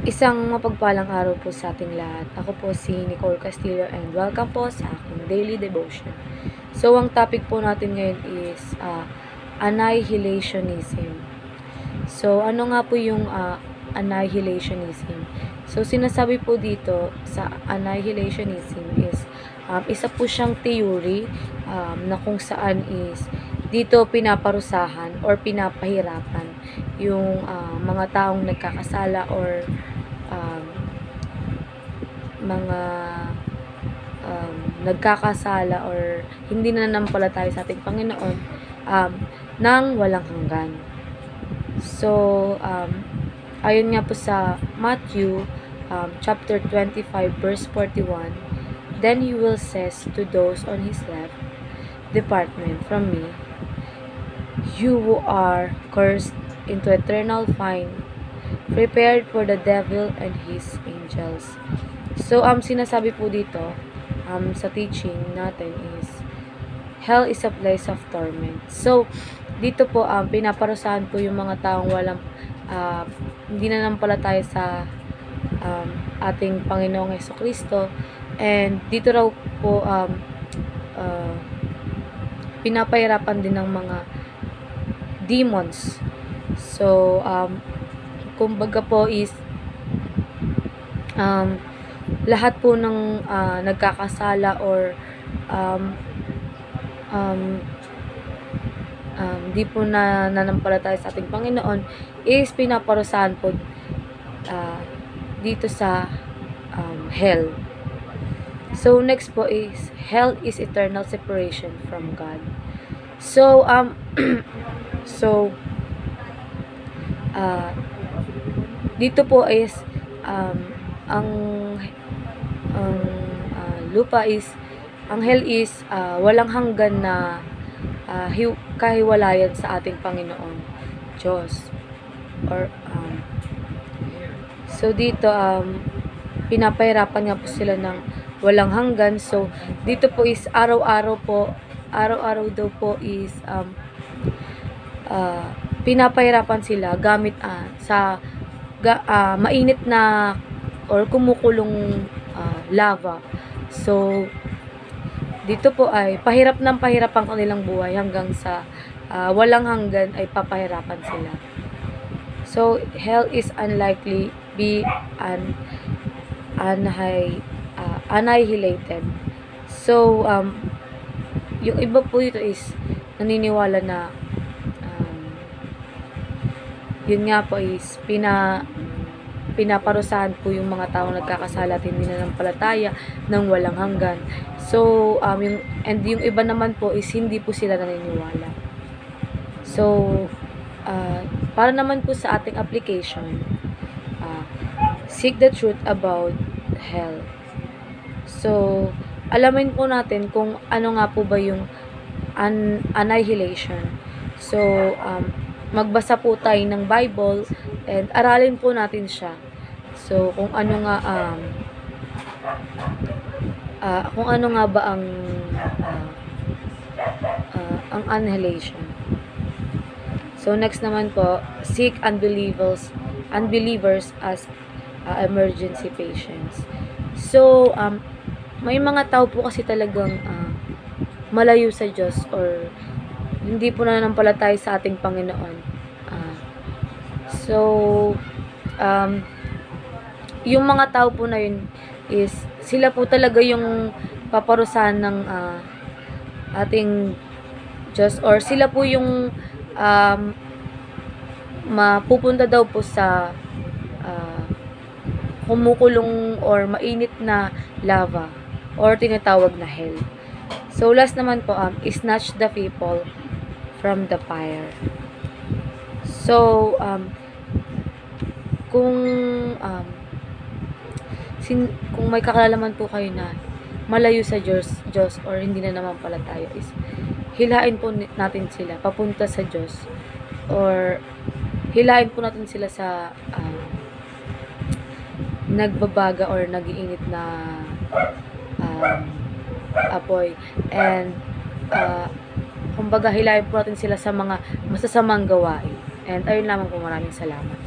Isang mapagpalang araw po sa ating lahat. Ako po si Nicole Castillo and welcome po sa aking daily devotion. So, ang topic po natin ngayon is annihilationism. So, ano nga po yung annihilationism? So, sinasabi po dito sa annihilationism is isa po siyang theory na kung saan is dito pinaparusahan or pinapahirapan yung mga taong nagkakasala or mga nagkakasala or hindi na nanampalataya sa ating Panginoon nang walang hanggan. So, ayon nga po sa Matthew chapter 25 verse 41, "Then he will says to those on his left, Depart from me, you who are cursed, into eternal fire, prepared for the devil and his angels." So, sinasabi po dito, sa teaching natin is, hell is a place of torment. So, dito po, pinaparusahan po yung mga taong walang, hindi na nampalataya sa ating Panginoong Jesucristo. And dito raw po, pinapahirapan din ng mga demons. So, kumbaga po is, lahat po ng nagkakasala or di po na nanampalataya sa ating Panginoon is pinaparusahan po dito sa hell. So, next po is, hell is eternal separation from God. So, dito po is, ang lupa is, ang hell is, walang hanggan na kahiwalayan sa ating Panginoon Diyos. Or, so, dito, pinapahirapan nga po sila ng walang hanggan. So, dito po is araw-araw daw po is pinapahirapan sila gamit sa mainit na or kumukulong lava. So, dito po ay pahirap ng pahirap ang kanilang buhay hanggang sa walang hanggan ay papahirapan sila. So, hell is unlikely be annihilated. So, yung iba po ito is naniniwala na yun nga po is pinaparusahan po yung mga taong nagkakasala at hindi na nampalataya ng walang hanggan. So, yung iba naman po is hindi po sila naniniwala. So, para naman po sa ating application, seek the truth about hell. So, alamin po natin kung ano nga po ba yung annihilation. So, magbasa po tayo ng Bible and aralin po natin siya. So, kung ano nga ba ang annihilation. So, next naman po, seek unbelievers as emergency patients. So, may mga tao po kasi talagang malayo sa Diyos or hindi po nananampalataya sa ating Panginoon. So, yung mga tao po na yun is, sila po talaga yung paparusahan ng ating Diyos, or sila po yung mapupunta daw po sa kumukulong or mainit na lava or tinatawag na hell. So, last naman po, snatch the people from the fire. So, kung may kakalalaman po kayo na malayo sa Diyos or hindi na naman pala tayo, is hilain po natin sila papunta sa Diyos, or hilain po natin sila sa nagbabaga or nagiinit na apoy, and kumbaga hilahin po natin sila sa mga masasamang gawain. And ayun lamang po, maraming salamat.